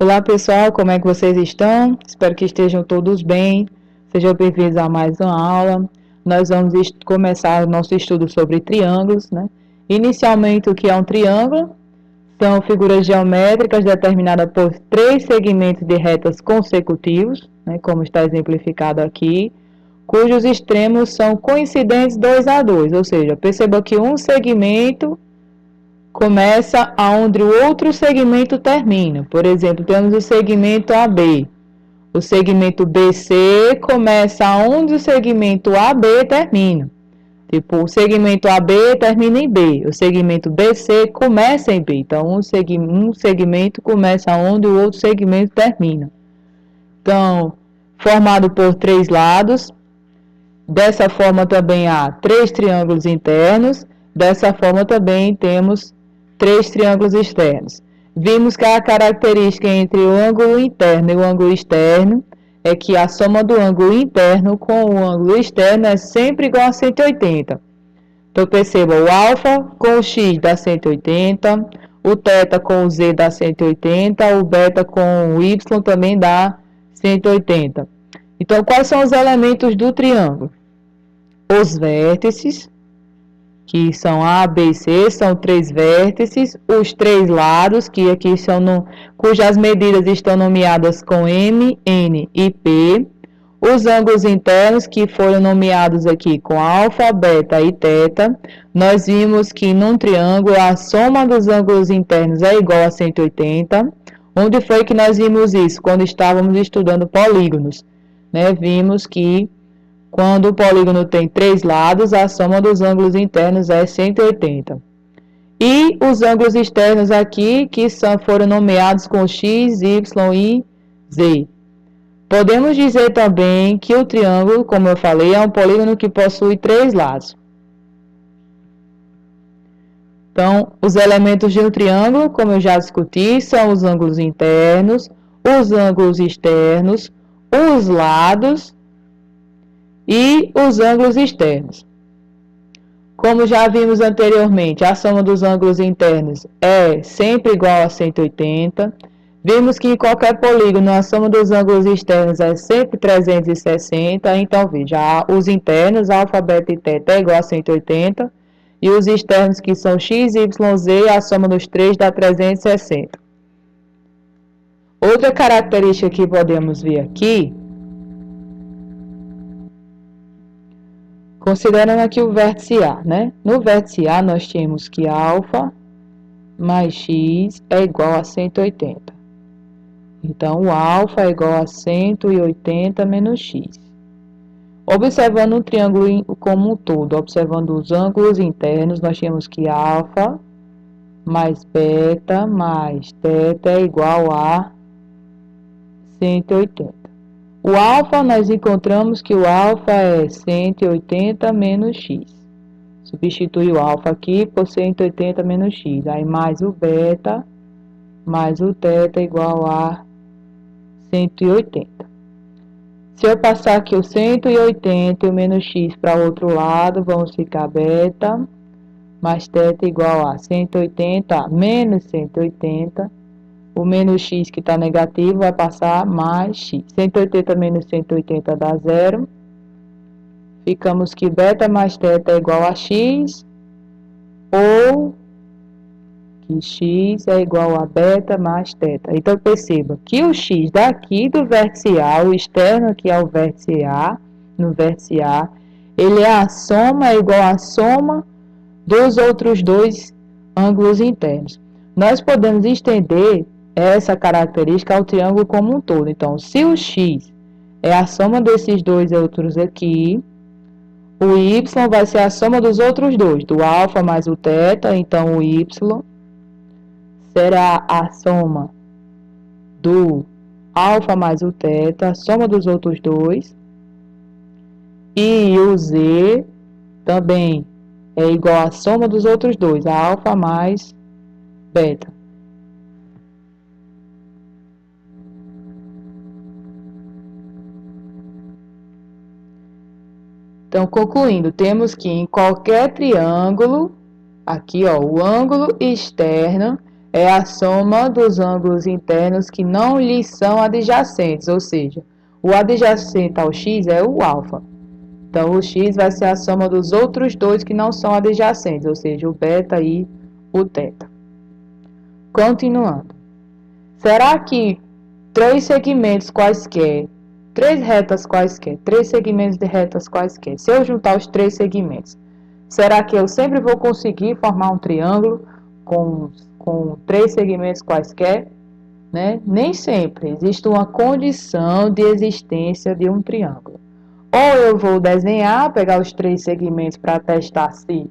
Olá pessoal, como é que vocês estão? Espero que estejam todos bem. Sejam bem-vindos a mais uma aula. Nós vamos começar o nosso estudo sobre triângulos, né? Inicialmente, o que é um triângulo? São figuras geométricas determinadas por três segmentos de retas consecutivos, né, como está exemplificado aqui, cujos extremos são coincidentes 2 a 2, ou seja, perceba que um segmento começa aonde o outro segmento termina. Por exemplo, temos o segmento AB. O segmento BC começa aonde o segmento AB termina. Tipo, o segmento AB termina em B, o segmento BC começa em B. Então, um segmento começa onde o outro segmento termina. Então, formado por três lados. Dessa forma também há três triângulos internos. Dessa forma também temos três triângulos externos. Vimos que a característica entre o ângulo interno e o ângulo externo é que a soma do ângulo interno com o ângulo externo é sempre igual a 180. Então, perceba, o alfa com o x dá 180, o θ com o z dá 180, o beta com o y também dá 180. Então, quais são os elementos do triângulo? Os vértices, que são A, B e C, são três vértices, os três lados, que aqui são cujas medidas estão nomeadas com M, N e P, os ângulos internos, que foram nomeados aqui com alfa, beta e θ. Nós vimos que num triângulo a soma dos ângulos internos é igual a 180. Onde foi que nós vimos isso? Quando estávamos estudando polígonos, né? Vimos que quando o polígono tem três lados, a soma dos ângulos internos é 180. E os ângulos externos aqui, que foram nomeados com x, y e z. Podemos dizer também que o triângulo, como eu falei, é um polígono que possui três lados. Então, os elementos de um triângulo, como eu já discuti, são os ângulos internos, os ângulos externos, os lados e os ângulos externos. Como já vimos anteriormente, a soma dos ângulos internos é sempre igual a 180. Vimos que em qualquer polígono a soma dos ângulos externos é sempre 360. Então, veja, os internos, alfa, beta e θ é igual a 180. E os externos, que são x, y, z, a soma dos três dá 360. Outra característica que podemos ver aqui, considerando aqui o vértice A, né? No vértice A nós temos que alfa mais x é igual a 180. Então, o alfa é igual a 180 menos x. Observando o triângulo como um todo, observando os ângulos internos, nós temos que alfa mais beta mais θ é igual a 180. O alfa, nós encontramos que o alfa é 180 menos x. Substitui o alfa aqui por 180 menos x. Aí mais o beta mais o θ é igual a 180. Se eu passar aqui o 180 e o menos x para o outro lado, vamos ficar beta mais θ igual a 180 menos 180. O menos x que está negativo vai passar mais x. 180 menos 180 dá zero. Ficamos que beta mais θ é igual a x, ou que x é igual a beta mais θ. Então, perceba que o x daqui do vértice A, o externo que é o vértice A, no vértice A, ele é a soma, é igual à soma dos outros dois ângulos internos. Nós podemos estender essa característica ao triângulo como um todo. Então, se o x é a soma desses dois outros aqui, o y vai ser a soma dos outros dois, do alfa mais o θ, então o y será a soma do alfa mais o θ, a soma dos outros dois, e o z também é igual à soma dos outros dois, alfa mais beta. Então, concluindo, temos que em qualquer triângulo, aqui ó, o ângulo externo é a soma dos ângulos internos que não lhes são adjacentes, ou seja, o adjacente ao x é o alfa. Então, o x vai ser a soma dos outros dois que não são adjacentes, ou seja, o beta e o teta. Continuando. Será que três segmentos quaisquer, três segmentos de retas quaisquer, se eu juntar os três segmentos, será que eu sempre vou conseguir formar um triângulo com três segmentos quaisquer? Né? Nem sempre. Existe uma condição de existência de um triângulo. Ou eu vou desenhar, pegar os três segmentos para testar se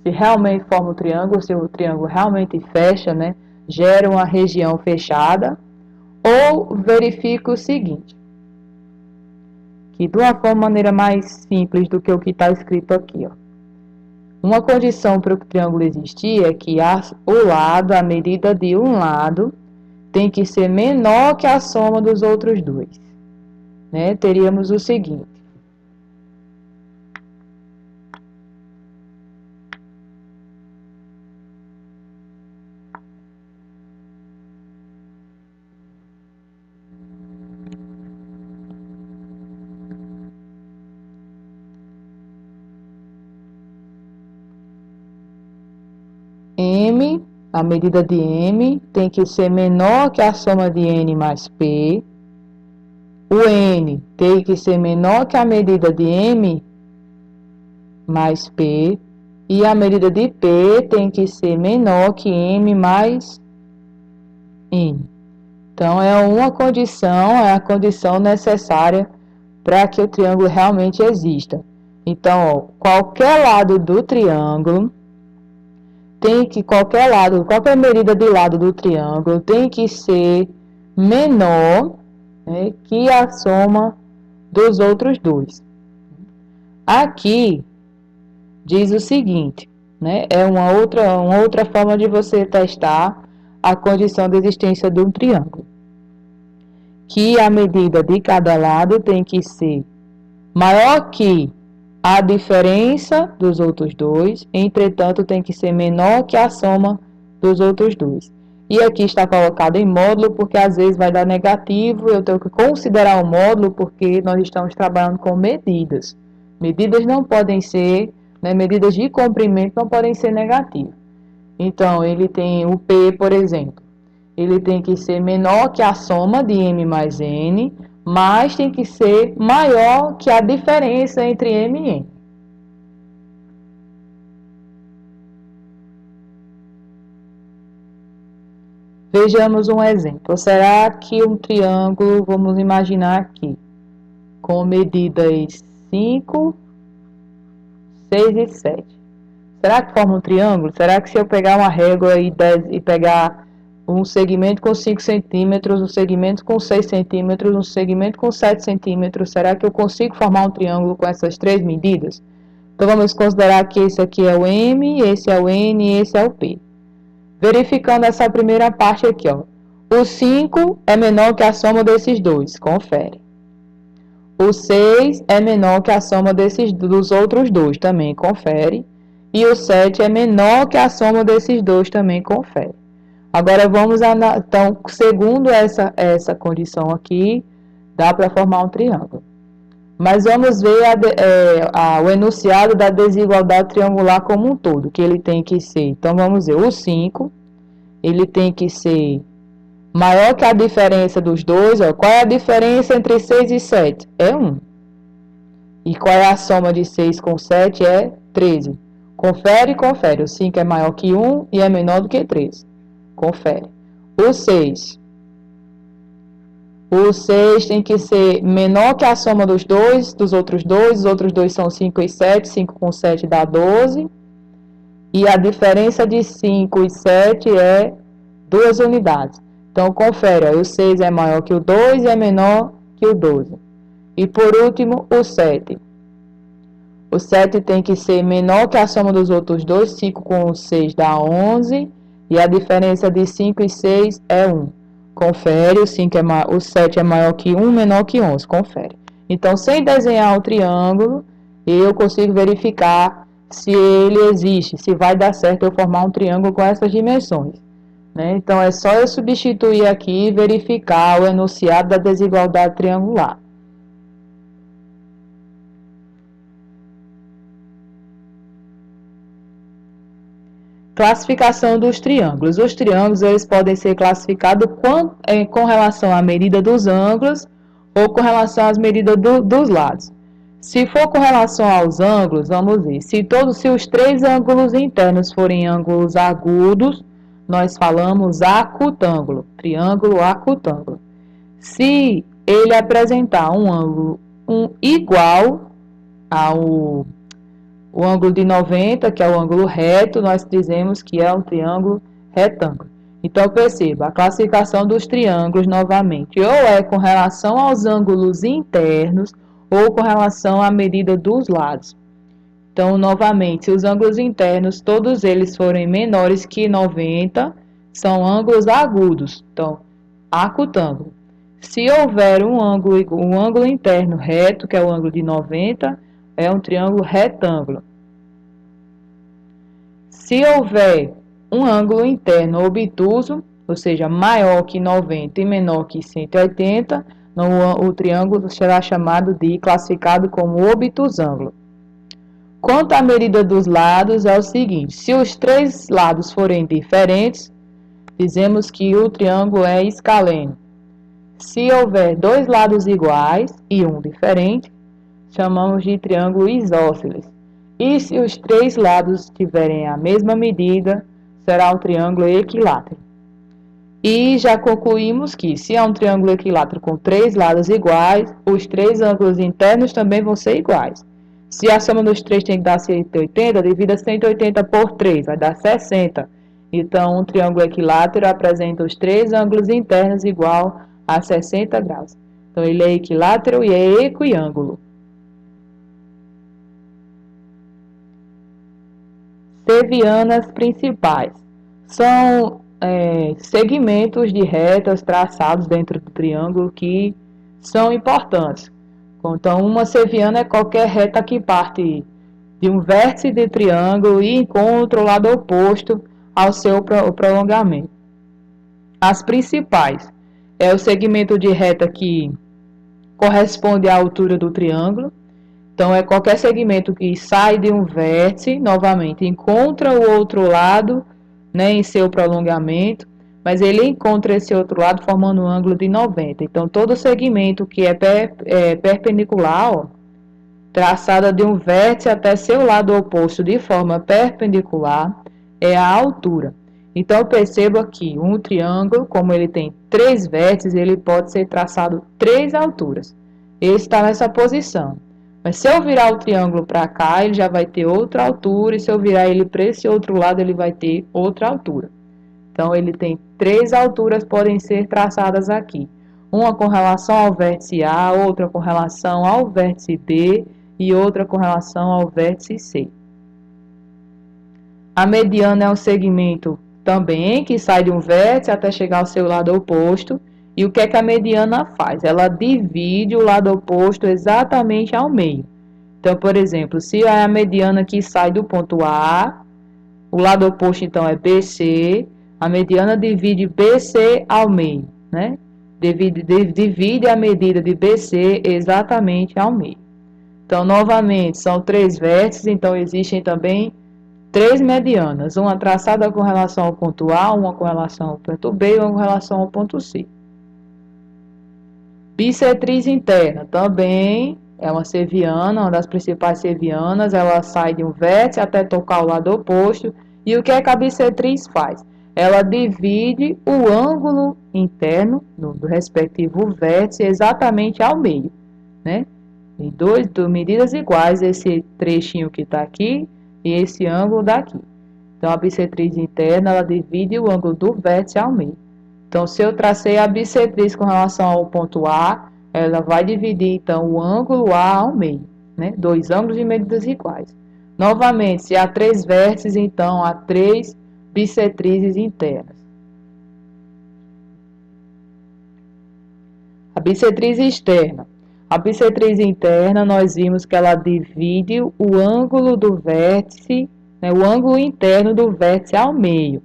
realmente forma um triângulo, se o triângulo realmente fecha, né? Gera uma região fechada. Ou verifico o seguinte, que de uma maneira mais simples do que o que está escrito aqui, ó. Uma condição para o triângulo existir é que a medida de um lado, tem que ser menor que a soma dos outros dois. Né? Teríamos o seguinte. M, a medida de M, tem que ser menor que a soma de N mais P. O N tem que ser menor que a medida de M mais P. E a medida de P tem que ser menor que M mais N. Então, é a condição necessária para que o triângulo realmente exista. Então, ó, qualquer medida de lado do triângulo tem que ser menor, né, que a soma dos outros dois. Aqui diz o seguinte, né, é uma outra forma de você testar a condição de existência de um triângulo. Que a medida de cada lado tem que ser maior que a diferença dos outros dois, entretanto, tem que ser menor que a soma dos outros dois. E aqui está colocado em módulo, porque às vezes vai dar negativo, eu tenho que considerar o módulo, porque nós estamos trabalhando com medidas. Medidas não podem ser, né, medidas de comprimento não podem ser negativas. Então, ele tem o P, por exemplo, ele tem que ser menor que a soma de M mais N, mas tem que ser maior que a diferença entre M e N. Vejamos um exemplo. Será que um triângulo, vamos imaginar aqui, com medidas 5, 6 e 7. Será que forma um triângulo? Será que se eu pegar uma régua e pegar um segmento com 5 centímetros, um segmento com 6 centímetros, um segmento com 7 centímetros, será que eu consigo formar um triângulo com essas três medidas? Então, vamos considerar que esse aqui é o M, esse é o N e esse é o P. Verificando essa primeira parte aqui, ó. O 5 é menor que a soma desses dois, confere. O 6 é menor que a soma dos outros dois, também confere. E o 7 é menor que a soma desses dois, também confere. Agora, então, segundo essa condição aqui, dá para formar um triângulo. Mas vamos ver o enunciado da desigualdade triangular como um todo, que ele tem que ser. Então, vamos ver, o 5, ele tem que ser maior que a diferença dos dois. Ó. Qual é a diferença entre 6 e 7? É 1. E qual é a soma de 6 com 7? É 13. Confere, confere. O 5 é maior que 1 e é menor do que 13. Confere. O 6. O 6 tem que ser menor que a soma dos outros dois. Os outros dois são 5 e 7. 5 com 7 dá 12. E a diferença de 5 e 7 é 2 unidades. Então, confere. Ó, o 6 é maior que o 2 e é menor que o 12. E, por último, o 7. O 7 tem que ser menor que a soma dos outros dois. 5 com 6 dá 11. E a diferença de 5 e 6 é 1. Confere, o 7 é maior que 1, menor que 11. Confere. Então, sem desenhar o triângulo, eu consigo verificar se ele existe, se vai dar certo eu formar um triângulo com essas dimensões. né? Então, é só eu substituir aqui e verificar o enunciado da desigualdade triangular. Classificação dos triângulos. Os triângulos eles podem ser classificados com relação à medida dos ângulos ou com relação às medidas dos lados. Se for com relação aos ângulos, vamos ver. Se os três ângulos internos forem ângulos agudos, nós falamos acutângulo, triângulo acutângulo. Se ele apresentar um ângulo igual ao o ângulo de 90, que é o ângulo reto, nós dizemos que é um triângulo retângulo. Então, perceba, a classificação dos triângulos, novamente, ou é com relação aos ângulos internos, ou com relação à medida dos lados. Então, novamente, se os ângulos internos, todos eles forem menores que 90, são ângulos agudos. Então, acutângulo. Se houver um ângulo interno reto, que é o ângulo de 90, é um triângulo retângulo. Se houver um ângulo interno obtuso, ou seja, maior que 90 e menor que 180, o triângulo será chamado de classificado como obtusângulo. Quanto à medida dos lados, é o seguinte: se os três lados forem diferentes, dizemos que o triângulo é escaleno. Se houver dois lados iguais e um diferente, chamamos de triângulo isósceles. E se os três lados tiverem a mesma medida, será um triângulo equilátero. E já concluímos que, se é um triângulo equilátero com três lados iguais, os três ângulos internos também vão ser iguais. Se a soma dos três tem que dar 180, divida 180 por 3, vai dar 60. Então, um triângulo equilátero apresenta os três ângulos internos igual a 60 graus. Então, ele é equilátero e é equiângulo. Sevianas principais. São segmentos de retas traçados dentro do triângulo que são importantes. Então, uma seviana é qualquer reta que parte de um vértice de triângulo e encontra o lado oposto ao seu prolongamento. As principais é o segmento de reta que corresponde à altura do triângulo. Então, é qualquer segmento que sai de um vértice, novamente, encontra o outro lado, né, em seu prolongamento, mas ele encontra esse outro lado formando um ângulo de 90. Então, todo segmento que é perpendicular, ó, traçada de um vértice até seu lado oposto de forma perpendicular, é a altura. Então, perceba que um triângulo, como ele tem três vértices, ele pode ser traçado três alturas. Ele está nessa posição. Mas se eu virar o triângulo para cá, ele já vai ter outra altura, e se eu virar ele para esse outro lado, ele vai ter outra altura. Então, ele tem três alturas que podem ser traçadas aqui. Uma com relação ao vértice A, outra com relação ao vértice D e outra com relação ao vértice C. A mediana é um segmento também que sai de um vértice até chegar ao seu lado oposto. E o que é que a mediana faz? Ela divide o lado oposto exatamente ao meio. Então, por exemplo, se é a mediana que sai do ponto A, o lado oposto então é BC, a mediana divide BC ao meio, né? Divide a medida de BC exatamente ao meio. Então, novamente, são três vértices, então existem também três medianas, uma traçada com relação ao ponto A, uma com relação ao ponto B e uma com relação ao ponto C. Bissetriz interna também é uma seviana, uma das principais sevianas, ela sai de um vértice até tocar o lado oposto. E o que é que a bissetriz faz? Ela divide o ângulo interno do respectivo vértice exatamente ao meio, né? Em duas medidas iguais, esse trechinho que está aqui e esse ângulo daqui. Então, a bissetriz interna, ela divide o ângulo do vértice ao meio. Então, se eu tracei a bissetriz com relação ao ponto A, ela vai dividir, então, o ângulo A ao meio, né? Dois ângulos de medidas iguais. Novamente, se há três vértices, então, há três bissetrizes internas. A bissetriz externa. A bissetriz interna, nós vimos que ela divide o ângulo do vértice, né, o ângulo interno do vértice ao meio.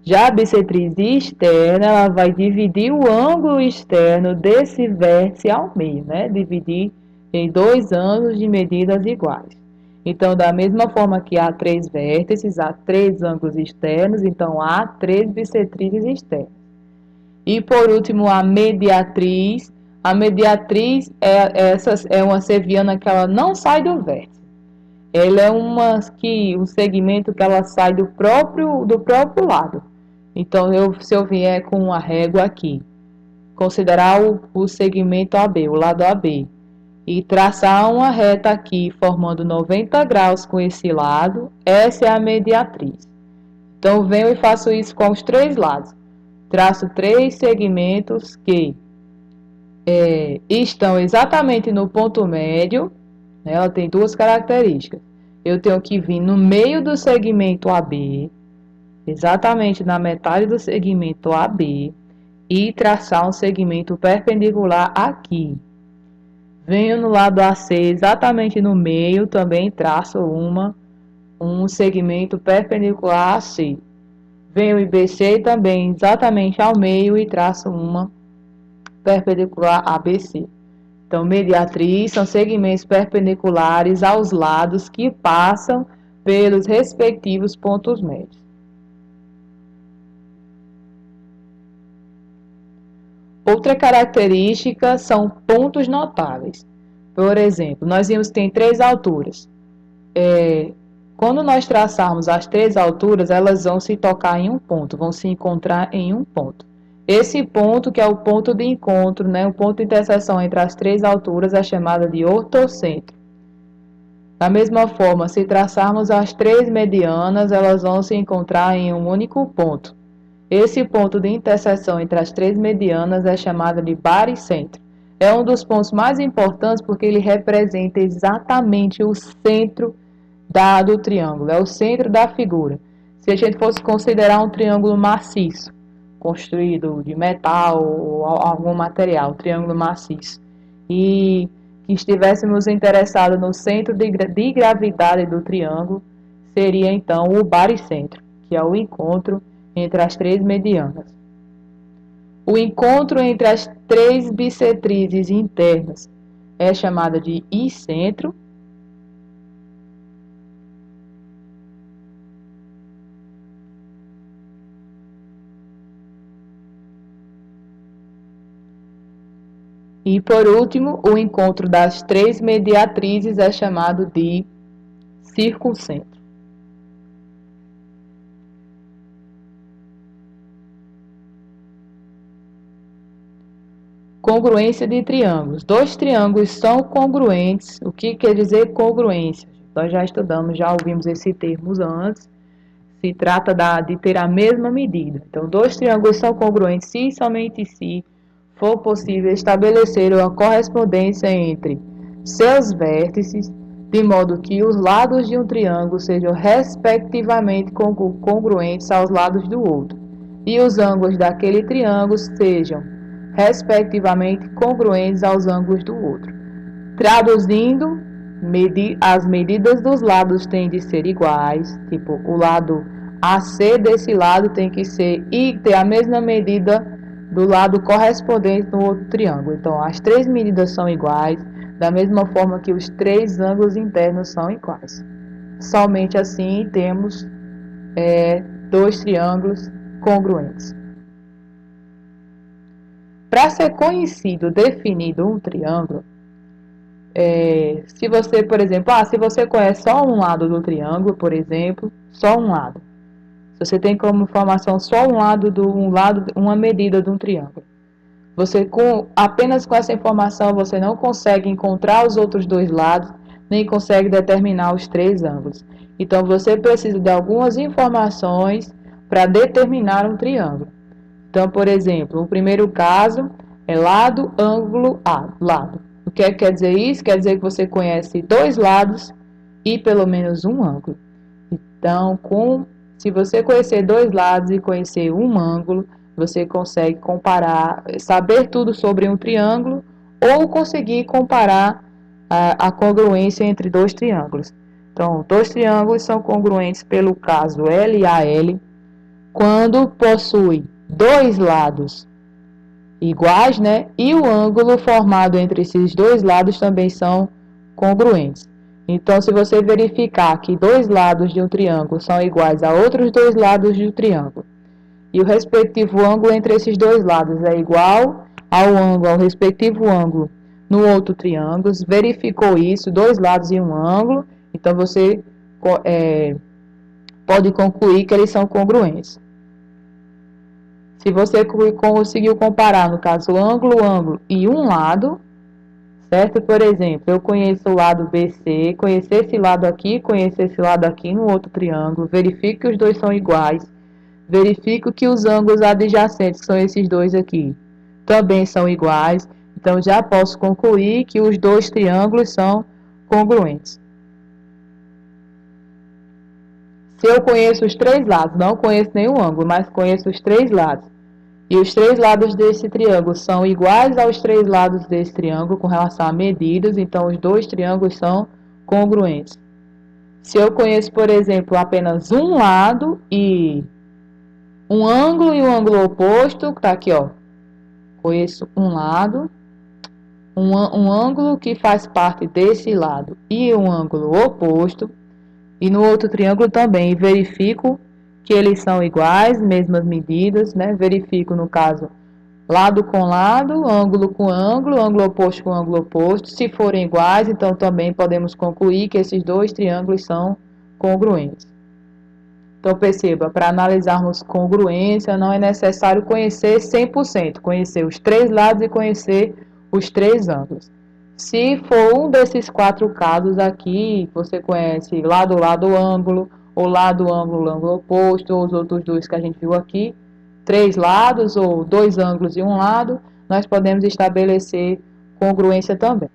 Já a bissetriz externa, ela vai dividir o ângulo externo desse vértice ao meio, né? Dividir em dois ângulos de medidas iguais. Então, da mesma forma que há três vértices, há três ângulos externos, então há três bissetrizes externas. E por último, a mediatriz. A mediatriz é uma cerviana que ela não sai do vértice. Ela é um segmento que ela sai do próprio lado. Então, se eu vier com uma régua aqui, considerar o segmento AB, o lado AB, e traçar uma reta aqui, formando 90 graus com esse lado, essa é a mediatriz. Então, eu venho e faço isso com os três lados. Traço três segmentos que estão exatamente no ponto médio, né? Ela tem duas características. Eu tenho que vir no meio do segmento AB, exatamente na metade do segmento AB, e traçar um segmento perpendicular aqui. Venho no lado AC, exatamente no meio, também traço um segmento perpendicular a AC. Venho em BC também exatamente ao meio e traço uma perpendicular a BC. Então, mediatriz são segmentos perpendiculares aos lados que passam pelos respectivos pontos médios. Outra característica são pontos notáveis. Por exemplo, nós vimos que tem três alturas. Quando nós traçarmos as três alturas, elas vão se tocar em um ponto, vão se encontrar em um ponto. Esse ponto, que é o ponto de encontro, né, o ponto de interseção entre as três alturas, é chamado de ortocentro. Da mesma forma, se traçarmos as três medianas, elas vão se encontrar em um único ponto. Esse ponto de interseção entre as três medianas é chamado de baricentro. É um dos pontos mais importantes porque ele representa exatamente o centro do triângulo, é o centro da figura. Se a gente fosse considerar um triângulo maciço, construído de metal ou algum material, um triângulo maciço, e que estivéssemos interessados no centro de gravidade do triângulo, seria então o baricentro, que é o encontro entre as três medianas. O encontro entre as três bissetrizes internas é chamado de icentro. E, por último, o encontro das três mediatrizes é chamado de circuncentro. Congruência de triângulos. Dois triângulos são congruentes. O que quer dizer congruência? Nós já estudamos, já ouvimos esse termo antes. Se trata de ter a mesma medida. Então, dois triângulos são congruentes se somente se for possível estabelecer uma correspondência entre seus vértices, de modo que os lados de um triângulo sejam respectivamente congruentes aos lados do outro, e os ângulos daquele triângulo sejam respectivamente congruentes aos ângulos do outro. Traduzindo, as medidas dos lados têm de ser iguais, tipo, o lado AC desse lado tem que ser e ter a mesma medida do lado correspondente no outro triângulo. Então, as três medidas são iguais, da mesma forma que os três ângulos internos são iguais. Somente assim temos dois triângulos congruentes. Para ser conhecido, definido um triângulo, se você, por exemplo, se você conhece só um lado do triângulo, por exemplo, só um lado. Se você tem como informação só uma medida de um triângulo. Apenas com essa informação, você não consegue encontrar os outros dois lados, nem consegue determinar os três ângulos. Então, você precisa de algumas informações para determinar um triângulo. Então, por exemplo, o primeiro caso é lado, ângulo, lado. O que quer dizer isso? Quer dizer que você conhece dois lados e pelo menos um ângulo. Então, se você conhecer dois lados e conhecer um ângulo, você consegue comparar, saber tudo sobre um triângulo ou conseguir comparar a congruência entre dois triângulos. Então, dois triângulos são congruentes pelo caso LAL, quando possui dois lados iguais, né? E o ângulo formado entre esses dois lados também são congruentes. Então, se você verificar que dois lados de um triângulo são iguais a outros dois lados de um triângulo, e o respectivo ângulo entre esses dois lados é igual ao respectivo ângulo no outro triângulo, verificou isso, dois lados e um ângulo, então você pode concluir que eles são congruentes. Se você conseguiu comparar, no caso, ângulo e um lado, certo? Por exemplo, eu conheço o lado BC, conhecer esse lado aqui, conhecer esse lado aqui no outro triângulo, verifico que os dois são iguais, verifico que os ângulos adjacentes, que são esses dois aqui, também são iguais, então já posso concluir que os dois triângulos são congruentes. Se eu conheço os três lados, não conheço nenhum ângulo, mas conheço os três lados, e os três lados desse triângulo são iguais aos três lados desse triângulo com relação a medidas, então os dois triângulos são congruentes. Se eu conheço, por exemplo, apenas um lado e um ângulo e um ângulo oposto, está aqui, ó. Conheço um lado, um ângulo que faz parte desse lado e um ângulo oposto, e no outro triângulo também verifico que eles são iguais, mesmas medidas, né? Verifico, no caso, lado com lado, ângulo com ângulo, ângulo oposto com ângulo oposto. Se forem iguais, então também podemos concluir que esses dois triângulos são congruentes. Então, perceba, para analisarmos congruência, não é necessário conhecer 100%, conhecer os três lados e conhecer os três ângulos. Se for um desses quatro casos aqui, você conhece lado, lado, ângulo, ou lado, ângulo, ângulo oposto, ou os outros dois que a gente viu aqui, três lados, ou dois ângulos e um lado, nós podemos estabelecer congruência também.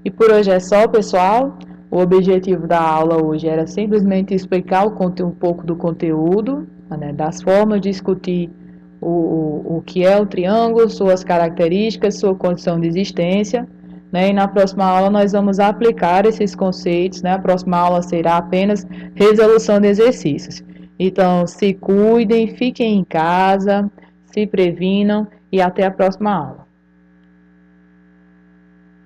E por hoje é só, pessoal. O objetivo da aula hoje era simplesmente explicar um pouco do conteúdo, né, das formas de discutir o que é o triângulo, suas características, sua condição de existência, né, e na próxima aula nós vamos aplicar esses conceitos, né, a próxima aula será apenas resolução de exercícios. Então, se cuidem, fiquem em casa, se previnam e até a próxima aula.